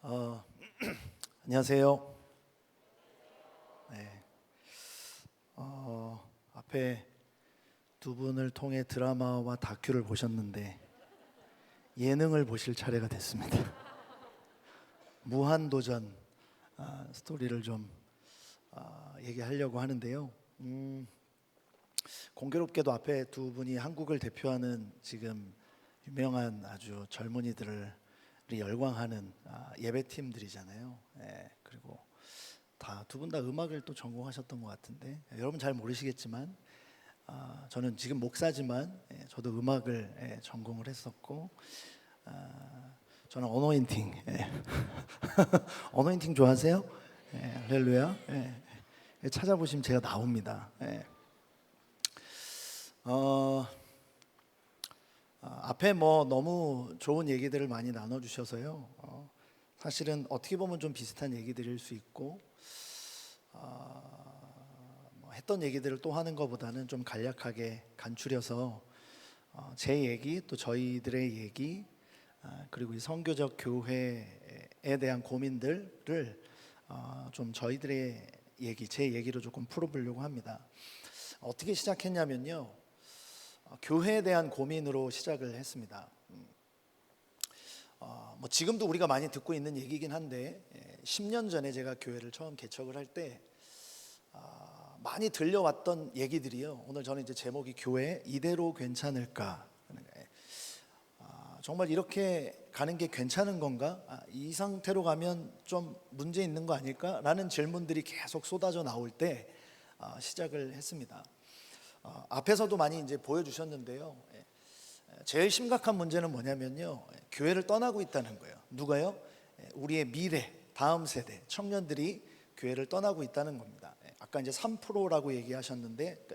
어, 안녕하세요. 네, 앞에 두 분을 통해 드라마와 다큐를 보셨는데 예능을 보실 차례가 됐습니다. 무한도전 스토리를 좀 얘기하려고 하는데요. 공교롭게도 앞에 두 분이 한국을 대표하는 지금 유명한 아주 젊은이들을 열광하는 예배팀들이잖아요. 예, 그리고 두 분 다 음악을 또 전공하셨던 것 같은데 여러분 잘 모르시겠지만 저는 지금 목사지만 저도 음악을 전공을 했었고 저는 어노인팅 어노인팅 좋아하세요? 할렐루야. 찾아보시면 제가 나옵니다. 앞에 뭐 너무 좋은 얘기들을 많이 나눠주셔서요. 사실은 어떻게 보면 좀 비슷한 얘기들일 수 있고 뭐 했던 얘기들을 또 하는 것보다는 좀 간략하게 간추려서 제 얘기 또 저희들의 얘기 그리고 이 선교적 교회에 대한 고민들을 좀 저희들의 얘기, 제 얘기로 조금 풀어보려고 합니다. 어떻게 시작했냐면요. 교회에 대한 고민으로 시작을 했습니다. 뭐 지금도 우리가 많이 듣고 있는 얘기긴 한데 10년 전에 제가 교회를 처음 개척을 할 때 많이 들려왔던 얘기들이요. 오늘 저는 이제 제목이 교회 이대로 괜찮을까? 정말 이렇게 가는 게 괜찮은 건가? 이 상태로 가면 좀 문제 있는 거 아닐까? 라는 질문들이 계속 쏟아져 나올 때 시작을 했습니다. 앞에서도 많이 이제 보여주셨는데요. 제일 심각한 문제는 뭐냐면요. 교회를 떠나고 있다는 거예요. 누가요? 우리의 미래, 다음 세대, 청년들이 교회를 떠나고 있다는 겁니다. 아까 이제 3%라고 얘기하셨는데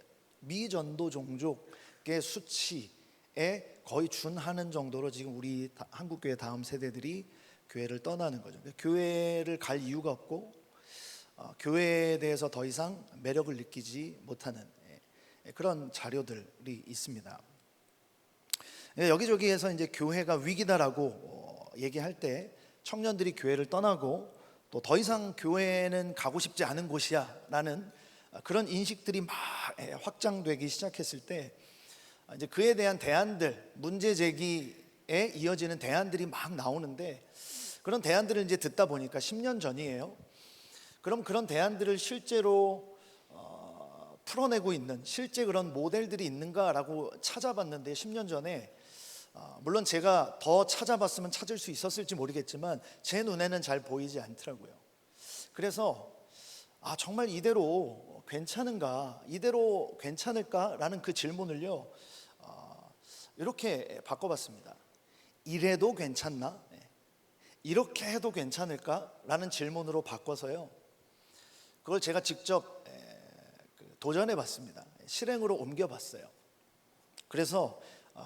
미전도 종족의 수치에 거의 준하는 정도로 지금 우리 한국교회 다음 세대들이 교회를 떠나는 거죠. 교회를 갈 이유가 없고 교회에 대해서 더 이상 매력을 느끼지 못하는 그런 자료들이 있습니다. 여기저기에서 이제 교회가 위기다라고 얘기할 때 청년들이 교회를 떠나고 또 더 이상 교회는 가고 싶지 않은 곳이야라는 그런 인식들이 막 확장되기 시작했을 때 이제 그에 대한 대안들, 문제 제기에 이어지는 대안들이 막 나오는데 그런 대안들을 이제 듣다 보니까 10년 전이에요. 그럼 그런 대안들을 실제로 풀어내고 있는 실제 그런 모델들이 있는가라고 찾아봤는데 10년 전에 물론 제가 더 찾아봤으면 찾을 수 있었을지 모르겠지만 제 눈에는 잘 보이지 않더라고요. 그래서 정말 이대로 괜찮은가, 이대로 괜찮을까라는 그 질문을요 이렇게 바꿔봤습니다. 이래도 괜찮나? 이렇게 해도 괜찮을까라는 질문으로 바꿔서요 그걸 제가 직접 도전해봤습니다. 실행으로 옮겨봤어요. 그래서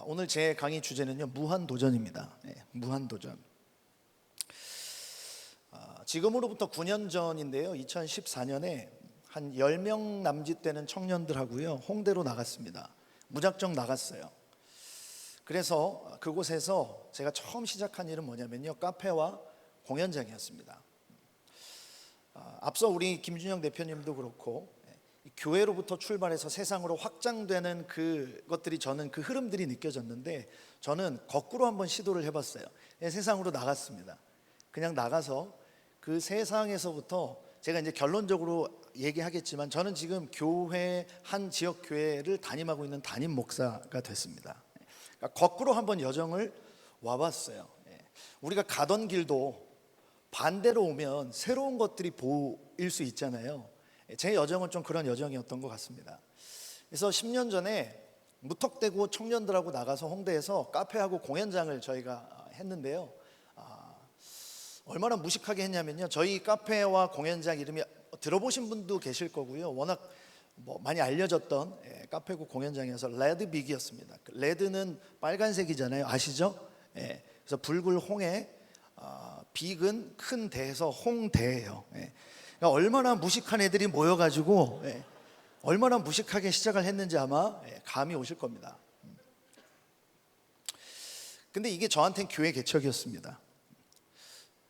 오늘 제 강의 주제는요 무한도전입니다. 무한도전. 지금으로부터 9년 전인데요 2014년에 한 10명 남짓 되는 청년들하고요 홍대로 나갔습니다. 무작정 나갔어요. 그래서 그곳에서 제가 처음 시작한 일은 뭐냐면요 카페와 공연장이었습니다. 앞서 우리 김준영 대표님도 그렇고 교회로부터 출발해서 세상으로 확장되는 그것들이 저는 그 흐름들이 느껴졌는데 저는 거꾸로 한번 시도를 해봤어요. 세상으로 나갔습니다. 그냥 나가서 그 세상에서부터 제가 이제 결론적으로 얘기하겠지만 저는 지금 교회 한 지역 교회를 담임하고 있는 담임 목사가 됐습니다. 그러니까 거꾸로 한번 여정을 와봤어요. 우리가 가던 길도 반대로 오면 새로운 것들이 보일 수 있잖아요. 제 여정은 좀 그런 여정이었던 것 같습니다. 그래서 10년 전에 무턱대고 청년들하고 나가서 홍대에서 카페하고 공연장을 저희가 했는데요 얼마나 무식하게 했냐면요 저희 카페와 공연장 이름이 들어보신 분도 계실 거고요 워낙 많이 알려졌던 카페고 공연장이어서 레드빅이었습니다. 레드는 빨간색이잖아요. 아시죠? 그래서 붉을 홍에 빅은 큰 대에서 홍대예요. 그러니까 얼마나 무식한 애들이 모여가지고 얼마나 무식하게 시작을 했는지 아마 감이 오실 겁니다. 근데 이게 저한테는 교회 개척이었습니다.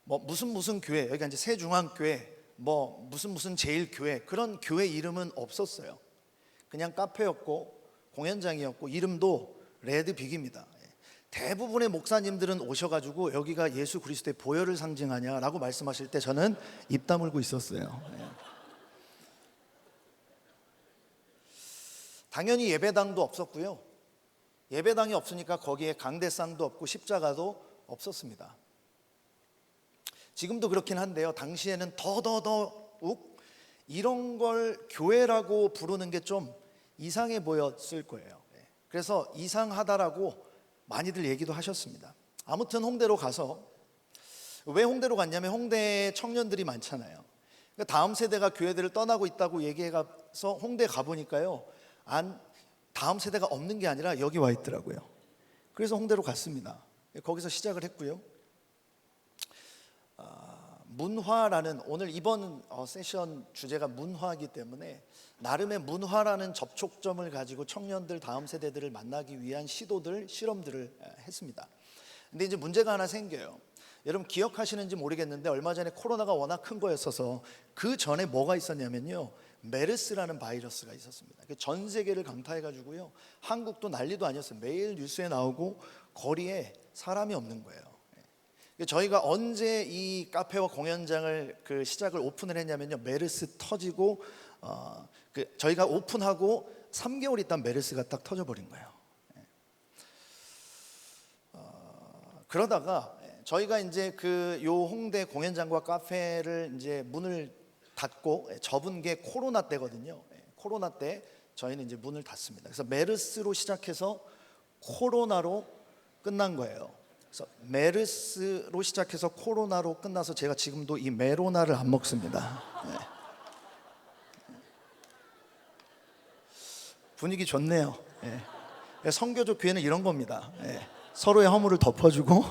뭐 무슨 교회, 여기가 이제 새중앙교회, 뭐 무슨 제일교회, 그런 교회 이름은 없었어요. 그냥 카페였고 공연장이었고 이름도 레드빅입니다. 대부분의 목사님들은 오셔가지고 여기가 예수 그리스도의 보혈을 상징하냐라고 말씀하실 때 저는 입 다물고 있었어요. 당연히 예배당도 없었고요. 예배당이 없으니까 거기에 강대상도 없고 십자가도 없었습니다. 지금도 그렇긴 한데요. 당시에는 더욱 이런 걸 교회라고 부르는 게 좀 이상해 보였을 거예요. 그래서 이상하다라고 많이들 얘기도 하셨습니다. 아무튼 홍대로 가서, 왜 홍대로 갔냐면 홍대에 청년들이 많잖아요. 그러니까 다음 세대가 교회들을 떠나고 있다고 얘기해서 홍대 가보니까요, 다음 세대가 없는 게 아니라 여기 와 있더라고요. 그래서 홍대로 갔습니다. 거기서 시작을 했고요. 문화라는, 오늘 이번 세션 주제가 문화이기 때문에 나름의 문화라는 접촉점을 가지고 청년들, 다음 세대들을 만나기 위한 실험들을 했습니다. 근데 이제 문제가 하나 생겨요. 여러분 기억하시는지 모르겠는데 얼마 전에 코로나가 워낙 큰 거였어서 그 전에 뭐가 있었냐면요, 메르스라는 바이러스가 있었습니다. 전 세계를 강타해가지고요, 한국도 난리도 아니었어요. 매일 뉴스에 나오고 거리에 사람이 없는 거예요. 저희가 언제 이 카페와 공연장을 시작을 오픈을 했냐면요, 메르스 터지고 저희가 오픈하고 3개월 있다 메르스가 딱 터져버린 거예요. 그러다가 저희가 이제 요 홍대 공연장과 카페를 이제 문을 닫고 접은 게 코로나 때거든요. 코로나 때 저희는 이제 문을 닫습니다. 그래서 메르스로 시작해서 코로나로 끝난 거예요. 그래서 메르스로 시작해서 코로나로 끝나서 제가 지금도 이 메로나를 안 먹습니다. 분위기 좋네요. 성교적 교회는 이런 겁니다. 서로의 허물을 덮어주고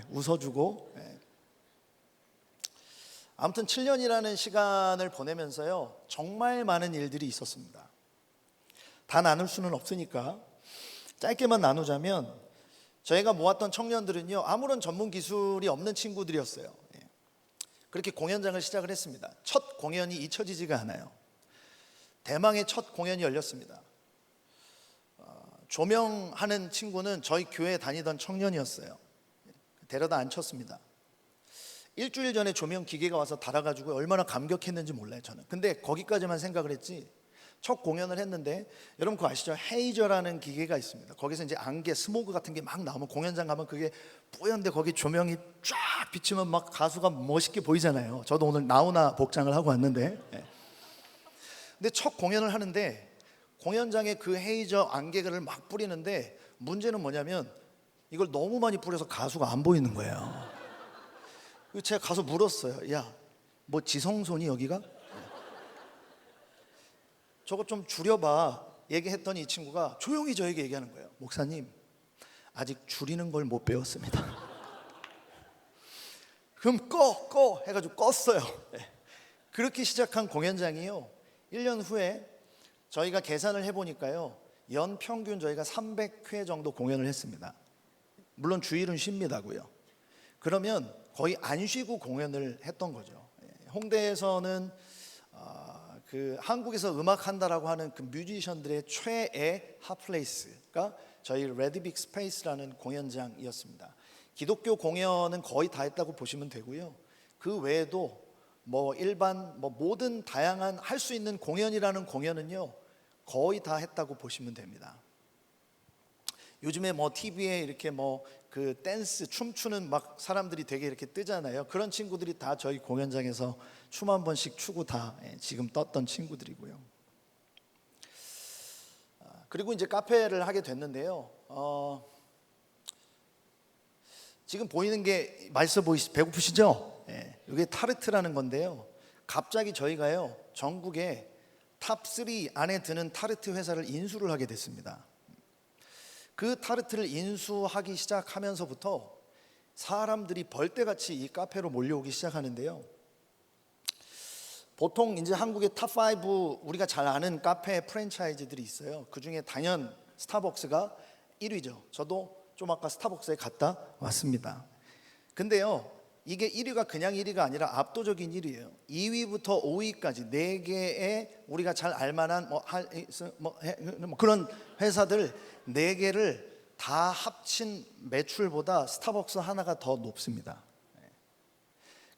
웃어주고. 아무튼 7년이라는 시간을 보내면서요, 정말 많은 일들이 있었습니다. 다 나눌 수는 없으니까 짧게만 나누자면, 저희가 모았던 청년들은요, 아무런 전문 기술이 없는 친구들이었어요. 그렇게 공연장을 시작을 했습니다. 첫 공연이 잊혀지지가 않아요. 대망의 첫 공연이 열렸습니다. 조명하는 친구는 저희 교회에 다니던 청년이었어요. 데려다 앉혔습니다. 일주일 전에 조명 기계가 와서 달아가지고 얼마나 감격했는지 몰라요, 저는. 근데 거기까지만 생각을 했지, 첫 공연을 했는데, 여러분 그거 아시죠? 헤이저라는 기계가 있습니다. 거기서 이제 안개, 스모그 같은 게 막 나오면, 공연장 가면 그게 뿌연데 거기 조명이 쫙 비치면 막 가수가 멋있게 보이잖아요. 저도 오늘 나훈아 복장을 하고 왔는데, 근데 첫 공연을 하는데 공연장에 그 헤이저 안개를 막 뿌리는데, 문제는 뭐냐면 이걸 너무 많이 뿌려서 가수가 안 보이는 거예요. 제가 가서 물었어요. 야, 뭐 지성소니 여기가? 저거 좀 줄여봐 얘기했더니 이 친구가 조용히 저에게 얘기하는 거예요. 목사님, 아직 줄이는 걸 못 배웠습니다. 그럼 꺼 해가지고 껐어요. 그렇게 시작한 공연장이요, 1년 후에 저희가 계산을 해보니까요, 연 평균 저희가 300회 정도 공연을 했습니다. 물론 주일은 쉽니다고요. 그러면 거의 안 쉬고 공연을 했던 거죠. 홍대에서는 한국에서 음악 한다라고 하는 그 뮤지션들의 최애 핫플레이스가 저희 레드빅 스페이스라는 공연장이었습니다. 기독교 공연은 거의 다 했다고 보시면 되고요. 그 외에도 뭐 일반 모든 다양한 할 수 있는 공연이라는 공연은요, 거의 다 했다고 보시면 됩니다. 요즘에 TV에 이렇게 그 댄스 춤추는 막 사람들이 되게 이렇게 뜨잖아요. 그런 친구들이 다 저희 공연장에서 춤 한 번씩 추고 다 지금 떴던 친구들이고요. 그리고 이제 카페를 하게 됐는데요. 지금 보이는 게 맛있어 배고프시죠? 이게 타르트라는 건데요. 갑자기 저희가요, 전국에 탑3 안에 드는 타르트 회사를 인수를 하게 됐습니다. 그 타르트를 인수하기 시작하면서부터 사람들이 벌떼같이 이 카페로 몰려오기 시작하는데요. 보통 이제 한국의 탑5 우리가 잘 아는 카페 프랜차이즈들이 있어요. 그 중에 단연 스타벅스가 1위죠. 저도 좀 아까 스타벅스에 갔다 왔습니다. 근데요, 이게 1위가 그냥 1위가 아니라 압도적인 1위예요. 2위부터 5위까지 4개의 우리가 잘 알만한 그런 회사들 4개를 다 합친 매출보다 스타벅스 하나가 더 높습니다.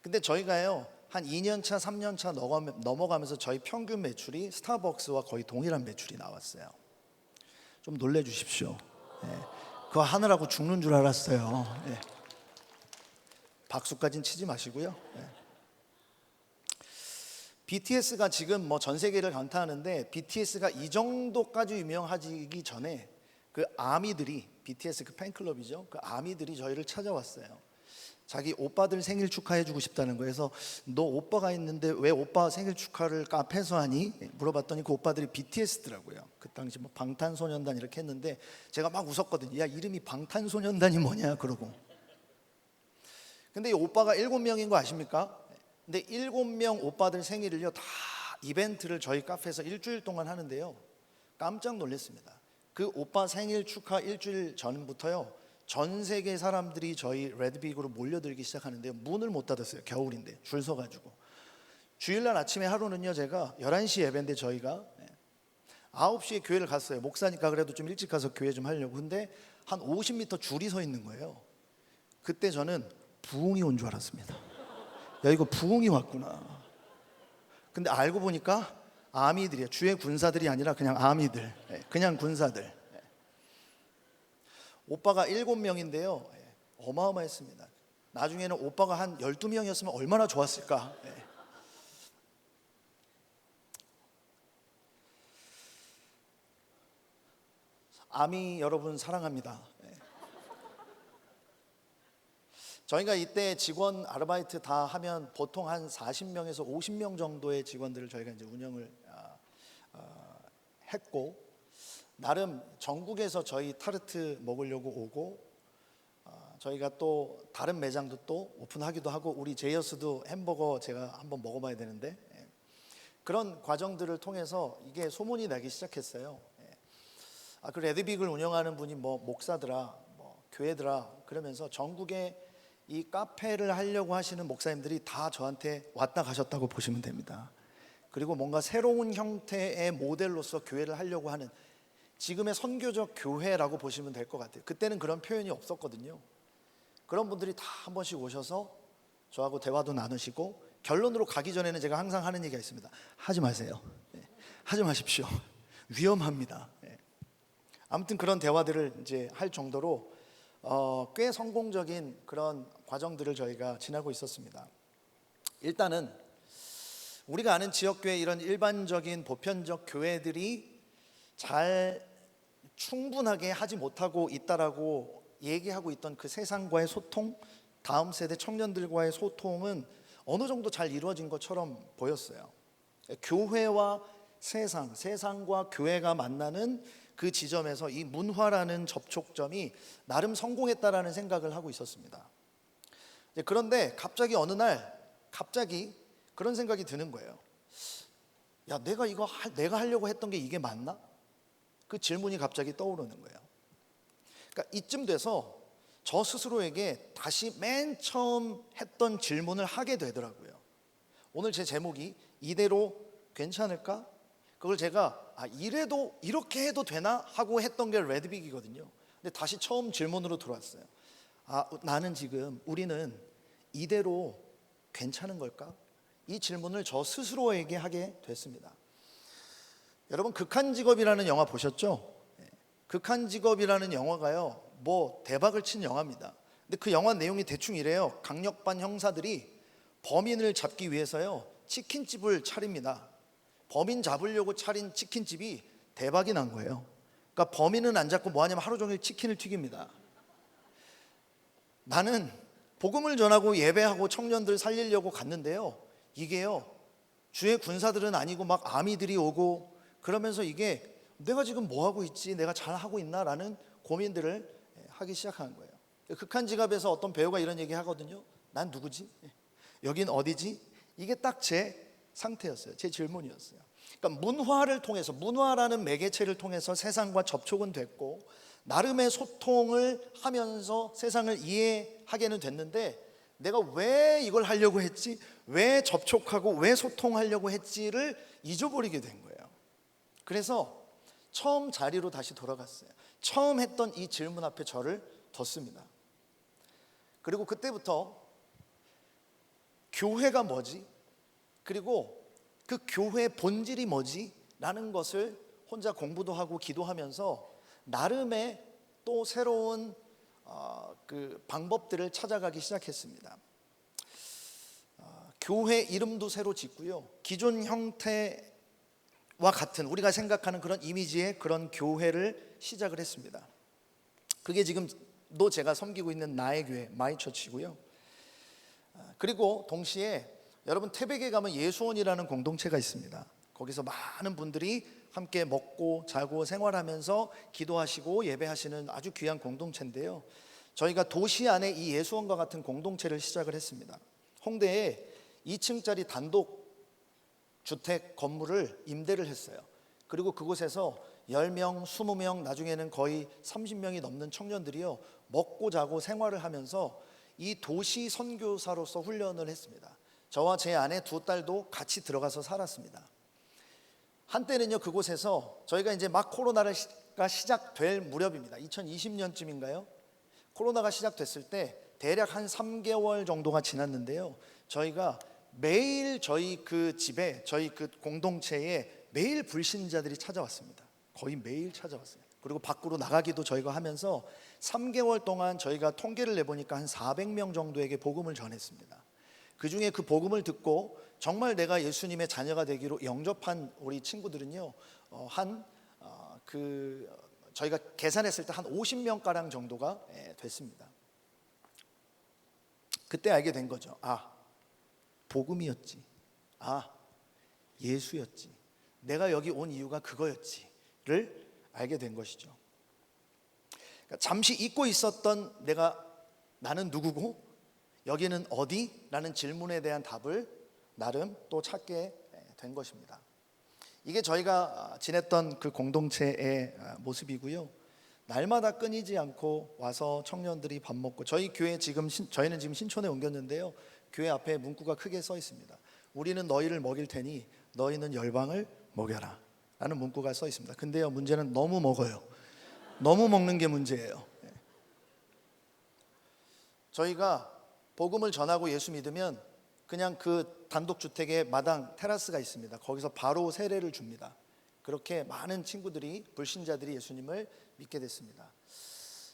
근데 저희가요 한 2년 차, 3년 차 넘어가면서 저희 평균 매출이 스타벅스와 거의 동일한 매출이 나왔어요. 좀 놀래주십시오. 그거 하느라고 죽는 줄 알았어요. 박수까지는 치지 마시고요. BTS가 지금 뭐 전 세계를 강타하는데 BTS가 이 정도까지 유명하기 전에 그 아미들이 BTS 그 팬클럽이죠. 그 아미들이 저희를 찾아왔어요. 자기 오빠들 생일 축하해주고 싶다는 거예요. 그래서 너 오빠가 있는데 왜 오빠 생일 축하를 카페에서 하니? 물어봤더니 그 오빠들이 BTS더라고요. 그 당시 뭐 방탄소년단 이렇게 했는데 제가 막 웃었거든요. 야 이름이 방탄소년단이 뭐냐 그러고. 근데 이 오빠가 7명인 거 아십니까? 근데 7명 오빠들 생일을요 다 이벤트를 저희 카페에서 일주일 동안 하는데요 깜짝 놀랐습니다. 그 오빠 생일 축하 일주일 전부터요 전 세계 사람들이 저희 레드빅으로 몰려들기 시작하는데요 문을 못 닫았어요. 겨울인데 줄 서가지고. 주일날 아침에 하루는요 제가 11시 예배인데 저희가 9시에 교회를 갔어요. 목사니까 그래도 좀 일찍 가서 교회 좀 하려고. 근데 한 50m 줄이 서 있는 거예요. 그때 저는 부흥이 온 줄 알았습니다. 야 이거 부흥이 왔구나. 근데 알고 보니까 아미들이에요. 주의 군사들이 아니라 그냥 아미들, 그냥 군사들. 오빠가 7명인데요 어마어마했습니다. 나중에는 오빠가 한 12명이었으면 얼마나 좋았을까. 아미 여러분 사랑합니다. 저희가 이때 직원 아르바이트 다 하면 보통 한 40명에서 50명 정도의 직원들을 저희가 이제 운영을 했고, 나름 전국에서 저희 타르트 먹으려고 오고, 저희가 또 다른 매장도 또 오픈하기도 하고, 우리 제이어스도 햄버거 제가 한번 먹어봐야 되는데, 그런 과정들을 통해서 이게 소문이 나기 시작했어요. 그 레드빅을 운영하는 분이 뭐 목사더라, 뭐 교회더라 그러면서 전국에 이 카페를 하려고 하시는 목사님들이 다 저한테 왔다 가셨다고 보시면 됩니다. 그리고 뭔가 새로운 형태의 모델로서 교회를 하려고 하는 지금의 선교적 교회라고 보시면 될 것 같아요. 그때는 그런 표현이 없었거든요. 그런 분들이 다 한 번씩 오셔서 저하고 대화도 나누시고, 결론으로 가기 전에는 제가 항상 하는 얘기가 있습니다. 하지 마세요. 하지 마십시오. 위험합니다. 아무튼 그런 대화들을 이제 할 정도로 꽤 성공적인 그런 과정들을 저희가 지나고 있었습니다. 일단은 우리가 아는 지역교회, 이런 일반적인 보편적 교회들이 잘 충분하게 하지 못하고 있다라고 얘기하고 있던 그 세상과의 소통, 다음 세대 청년들과의 소통은 어느 정도 잘 이루어진 것처럼 보였어요. 교회와 세상, 세상과 교회가 만나는 그 지점에서 이 문화라는 접촉점이 나름 성공했다라는 생각을 하고 있었습니다. 그런데 갑자기 어느 날 갑자기 그런 생각이 드는 거예요. 야, 내가 하려고 했던 게 이게 맞나? 그 질문이 갑자기 떠오르는 거예요. 그러니까 이쯤 돼서 저 스스로에게 다시 맨 처음 했던 질문을 하게 되더라고요. 오늘 제 제목이 이대로 괜찮을까? 그걸 제가 이래도 이렇게 해도 되나? 하고 했던 게 레드빅이거든요. 근데 다시 처음 질문으로 들어왔어요. 나는 지금, 우리는 이대로 괜찮은 걸까? 이 질문을 저 스스로에게 하게 됐습니다. 여러분, 극한직업이라는 영화 보셨죠? 극한직업이라는 영화가요 뭐 대박을 친 영화입니다. 근데 그 영화 내용이 대충 이래요. 강력반 형사들이 범인을 잡기 위해서요 치킨집을 차립니다. 범인 잡으려고 차린 치킨집이 대박이 난 거예요. 그러니까 범인은 안 잡고 뭐 하냐면 하루 종일 치킨을 튀깁니다. 나는 복음을 전하고 예배하고 청년들 살리려고 갔는데요, 이게요 주의 군사들은 아니고 막 아미들이 오고 그러면서 이게 내가 지금 뭐 하고 있지, 내가 잘 하고 있나라는 고민들을 하기 시작한 거예요. 극한직업에서 어떤 배우가 이런 얘기 하거든요. 난 누구지? 여긴 어디지? 이게 딱 제 상태였어요. 제 질문이었어요. 그러니까 문화를 통해서, 문화라는 매개체를 통해서 세상과 접촉은 됐고 나름의 소통을 하면서 세상을 이해하게는 됐는데, 내가 왜 이걸 하려고 했지, 왜 접촉하고 왜 소통하려고 했지를 잊어버리게 된 거예요. 그래서 처음 자리로 다시 돌아갔어요. 처음 했던 이 질문 앞에 저를 뒀습니다. 그리고 그때부터 교회가 뭐지? 그리고 그 교회의 본질이 뭐지? 라는 것을 혼자 공부도 하고 기도하면서 나름의 또 새로운 그 방법들을 찾아가기 시작했습니다. 교회 이름도 새로 짓고요. 기존 형태와 같은 우리가 생각하는 그런 이미지의 그런 교회를 시작을 했습니다. 그게 지금도 제가 섬기고 있는 나의 교회 마이처치고요. 그리고 동시에 여러분 태백에 가면 예수원이라는 공동체가 있습니다. 거기서 많은 분들이 함께 먹고 자고 생활하면서 기도하시고 예배하시는 아주 귀한 공동체인데요. 저희가 도시 안에 이 예수원과 같은 공동체를 시작을 했습니다. 홍대에 2층짜리 단독 주택 건물을 임대를 했어요. 그리고 그곳에서 10명, 20명, 나중에는 거의 30명이 넘는 청년들이요, 먹고 자고 생활을 하면서 이 도시 선교사로서 훈련을 했습니다. 저와 제 아내 두 딸도 같이 들어가서 살았습니다. 한때는요, 그곳에서 저희가 이제 막 코로나가 시작될 무렵입니다. 2020년쯤인가요? 코로나가 시작됐을 때 대략 한 3개월 정도가 지났는데요, 저희가 매일 저희 그 집에, 저희 그 공동체에 매일 불신자들이 찾아왔습니다. 거의 매일 찾아왔어요. 그리고 밖으로 나가기도 저희가 하면서 3개월 동안 저희가 통계를 내보니까 한 400명 정도에게 복음을 전했습니다. 그 중에 그 복음을 듣고 정말 내가 예수님의 자녀가 되기로 영접한 우리 친구들은요, 저희가 계산했을 때 한 50명가량 정도가 됐습니다. 그때 알게 된 거죠. 복음이었지. 예수였지. 내가 여기 온 이유가 그거였지를 알게 된 것이죠. 그러니까 잠시 잊고 있었던 나는 누구고 여기는 어디? 라는 질문에 대한 답을 나름 또 찾게 된 것입니다. 이게 저희가 지냈던 그 공동체의 모습이고요. 날마다 끊이지 않고 와서 청년들이 밥 먹고, 저희는 지금 신촌에 옮겼는데요, 교회 앞에 문구가 크게 써 있습니다. 우리는 너희를 먹일 테니 너희는 열방을 먹여라 라는 문구가 써 있습니다. 근데요, 문제는 너무 먹어요. 너무 먹는 게 문제예요. 저희가 복음을 전하고 예수 믿으면 그냥 그 단독주택의 마당 테라스가 있습니다. 거기서 바로 세례를 줍니다. 그렇게 많은 친구들이, 불신자들이 예수님을 믿게 됐습니다.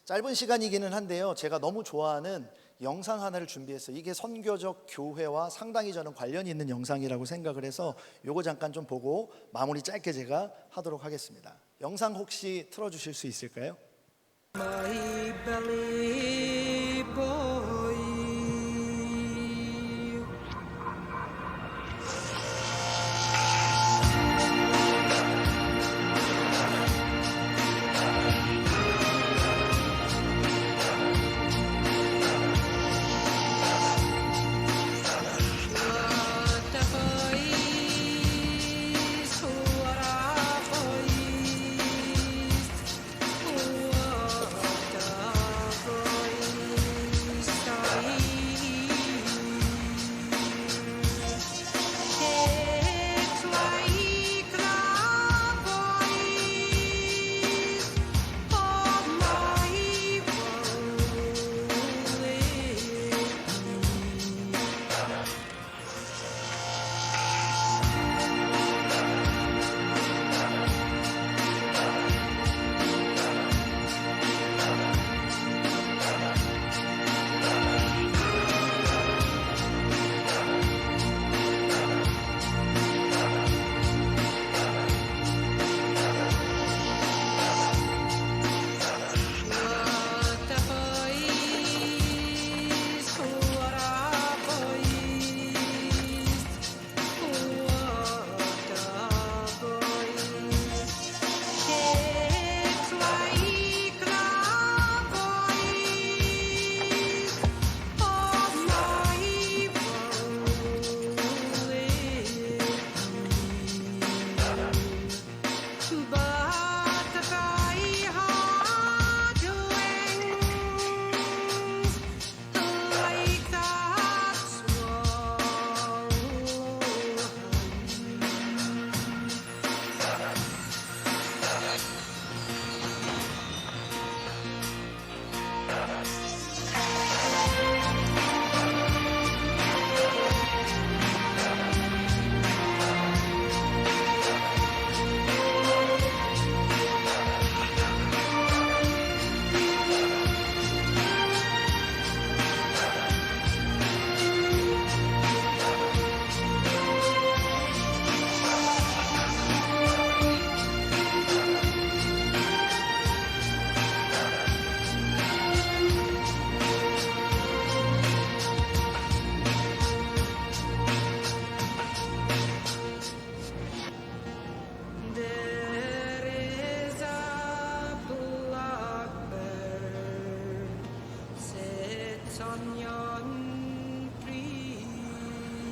짧은 시간이기는 한데요, 제가 너무 좋아하는 영상 하나를 준비했어요. 이게 선교적 교회와 상당히 저는 관련이 있는 영상이라고 생각을 해서 요거 잠깐 좀 보고 마무리 짧게 제가 하도록 하겠습니다. 영상 혹시 틀어주실 수 있을까요? My belly boy.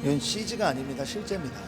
이건 CG가 아닙니다. 실제입니다.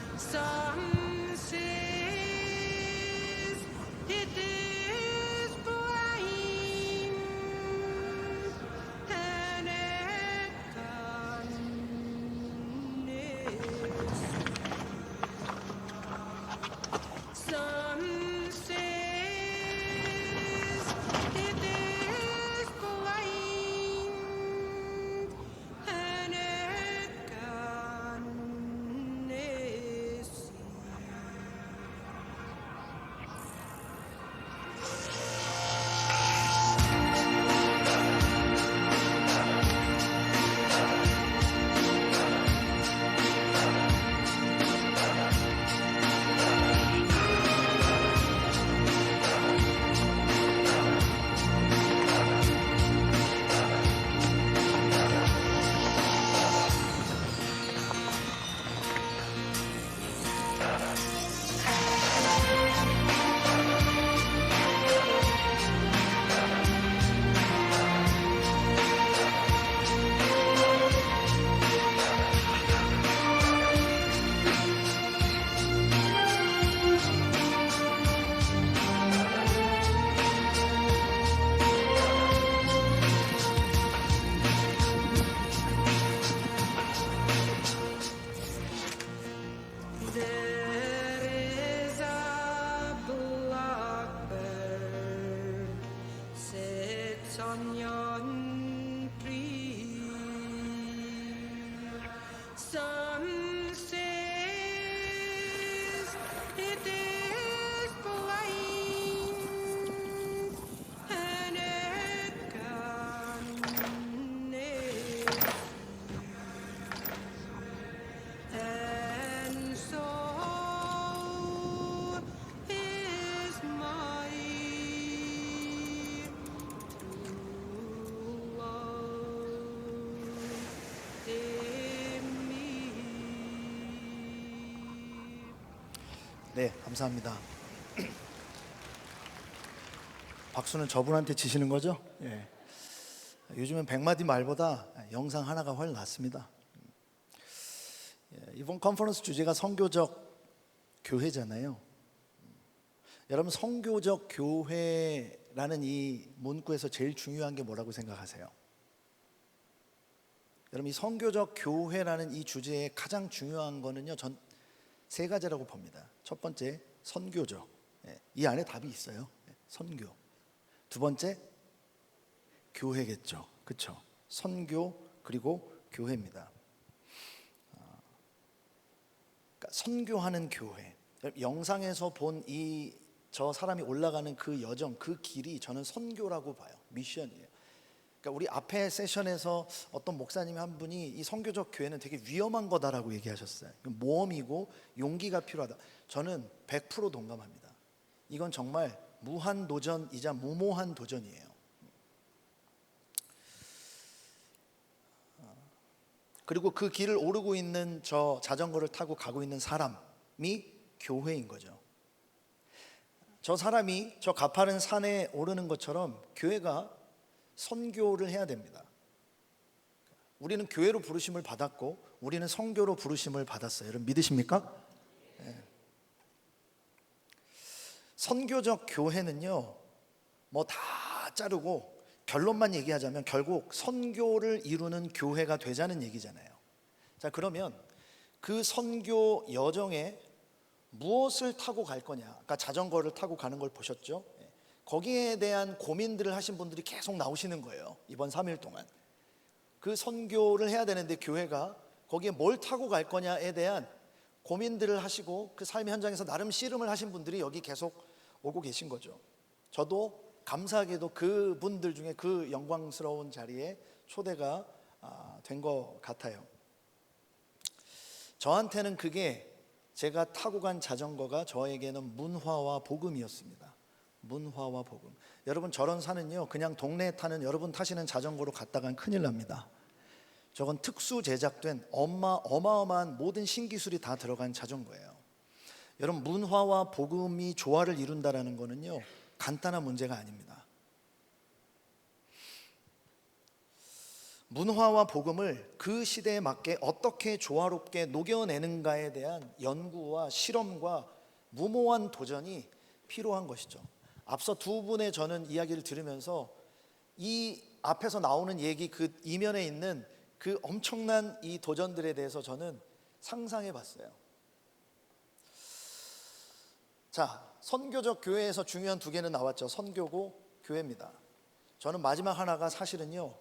네, 감사합니다. 박수는 저분한테 치시는 거죠? 예. 요즘은 100마디 말보다 영상 하나가 훨씬 낫습니다. 예, 이번 컨퍼런스 주제가 선교적 교회잖아요. 여러분, 선교적 교회라는 이 문구에서 제일 중요한 게 뭐라고 생각하세요? 여러분, 이 선교적 교회라는 이 주제의 가장 중요한 거는요, 전 세 가지라고 봅니다. 첫 번째, 선교죠. 이 안에 답이 있어요. 선교. 두 번째, 교회겠죠. 그렇죠? 선교 그리고 교회입니다. 그러니까 선교하는 교회. 영상에서 본 저 사람이 올라가는 그 여정, 그 길이 저는 선교라고 봐요. 미션이에요. 그러니까 우리 앞에 세션에서 어떤 목사님 한 분이 이 선교적 교회는 되게 위험한 거다라고 얘기하셨어요. 모험이고 용기가 필요하다. 저는 100% 동감합니다. 이건 정말 무한 도전이자 무모한 도전이에요. 그리고 그 길을 오르고 있는 저 자전거를 타고 가고 있는 사람이 교회인 거죠. 저 사람이 저 가파른 산에 오르는 것처럼 교회가 선교를 해야 됩니다. 우리는 교회로 부르심을 받았고 우리는 선교로 부르심을 받았어요. 여러분 믿으십니까? 네. 선교적 교회는요, 뭐 다 자르고 결론만 얘기하자면 결국 선교를 이루는 교회가 되자는 얘기잖아요. 자, 그러면 그 선교 여정에 무엇을 타고 갈 거냐? 아까 자전거를 타고 가는 걸 보셨죠? 거기에 대한 고민들을 하신 분들이 계속 나오시는 거예요. 이번 3일 동안. 그 선교를 해야 되는데 교회가 거기에 뭘 타고 갈 거냐에 대한 고민들을 하시고 그 삶의 현장에서 나름 씨름을 하신 분들이 여기 계속 오고 계신 거죠. 저도 감사하게도 그분들 중에 그 영광스러운 자리에 초대가 된 것 같아요. 저한테는 그게 제가 타고 간 자전거가 저에게는 문화와 복음이었습니다. 문화와 복음. 여러분, 저런 산은요 그냥 동네에 타는 여러분 타시는 자전거로 갔다간 큰일 납니다. 저건 특수 제작된 어마어마한 모든 신기술이 다 들어간 자전거예요. 여러분, 문화와 복음이 조화를 이룬다라는 거는요 간단한 문제가 아닙니다. 문화와 복음을 그 시대에 맞게 어떻게 조화롭게 녹여내는가에 대한 연구와 실험과 무모한 도전이 필요한 것이죠. 앞서 두 분의 저는 이야기를 들으면서 이 앞에서 나오는 얘기 그 이면에 있는 그 엄청난 이 도전들에 대해서 저는 상상해 봤어요. 자, 선교적 교회에서 중요한 두 개는 나왔죠. 선교고 교회입니다. 저는 마지막 하나가 사실은요,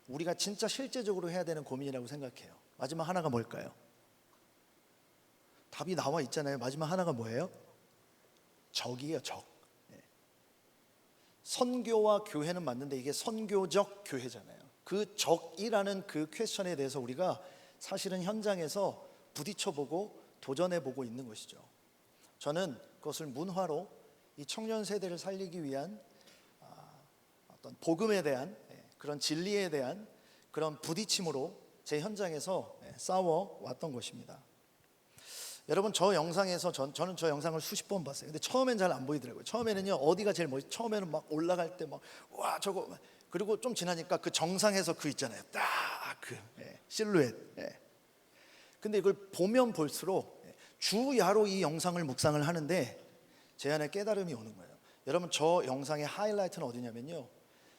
우리가 진짜 실제적으로 해야 되는 고민이라고 생각해요. 마지막 하나가 뭘까요? 답이 나와 있잖아요. 마지막 하나가 뭐예요? 적이에요, 적. 선교와 교회는 맞는데 이게 선교적 교회잖아요. 그 적이라는 그 퀘스천에 대해서 우리가 사실은 현장에서 부딪혀보고 도전해보고 있는 것이죠. 저는 그것을 문화로 이 청년 세대를 살리기 위한 어떤 복음에 대한 그런 진리에 대한 그런 부딪힘으로 제 현장에서 싸워왔던 것입니다. 여러분, 저 영상에서 저는 저 영상을 수십 번 봤어요. 근데 처음엔 잘 안 보이더라고요. 처음에는요, 어디가 제일 멋있? 처음에는 막 올라갈 때 막 와 저거, 그리고 좀 지나니까 그 정상에서 그 있잖아요. 딱 그 실루엣. 근데 이걸 보면 볼수록 주야로 이 영상을 묵상을 하는데 제 안에 깨달음이 오는 거예요. 여러분, 저 영상의 하이라이트는 어디냐면요,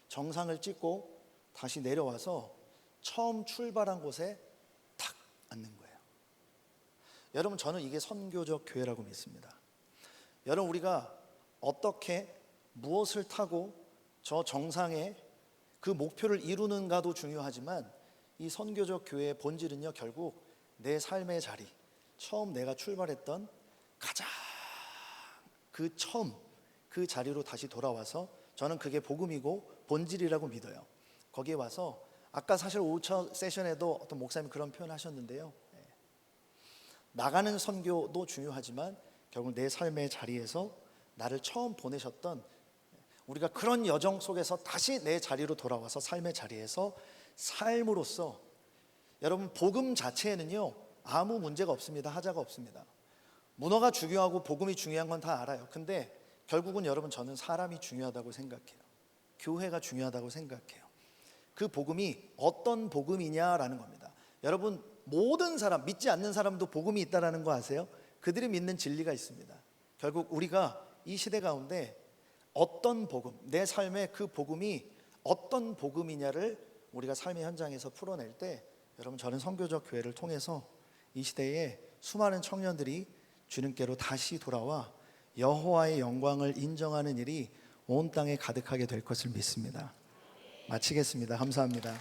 정상을 찍고 다시 내려와서 처음 출발한 곳에 탁 앉는 거예요. 여러분, 저는 이게 선교적 교회라고 믿습니다. 여러분, 우리가 어떻게 무엇을 타고 저 정상에 그 목표를 이루는가도 중요하지만 이 선교적 교회의 본질은요, 결국 내 삶의 자리, 처음 내가 출발했던 가장 그 처음 그 자리로 다시 돌아와서, 저는 그게 복음이고 본질이라고 믿어요. 거기에 와서 아까 사실 오후차 세션에도 어떤 목사님이 그런 표현을 하셨는데요, 나가는 선교도 중요하지만 결국 내 삶의 자리에서 나를 처음 보내셨던, 우리가 그런 여정 속에서 다시 내 자리로 돌아와서 삶의 자리에서 삶으로써, 여러분, 복음 자체에는요 아무 문제가 없습니다. 하자가 없습니다. 문화가 중요하고 복음이 중요한 건 다 알아요. 근데 결국은 여러분, 저는 사람이 중요하다고 생각해요. 교회가 중요하다고 생각해요. 그 복음이 어떤 복음이냐라는 겁니다. 여러분, 모든 사람, 믿지 않는 사람도 복음이 있다라는 거 아세요? 그들이 믿는 진리가 있습니다. 결국 우리가 이 시대 가운데 어떤 복음, 내 삶의 그 복음이 어떤 복음이냐를 우리가 삶의 현장에서 풀어낼 때, 여러분, 저는 선교적 교회를 통해서 이 시대에 수많은 청년들이 주님께로 다시 돌아와 여호와의 영광을 인정하는 일이 온 땅에 가득하게 될 것을 믿습니다. 마치겠습니다. 감사합니다.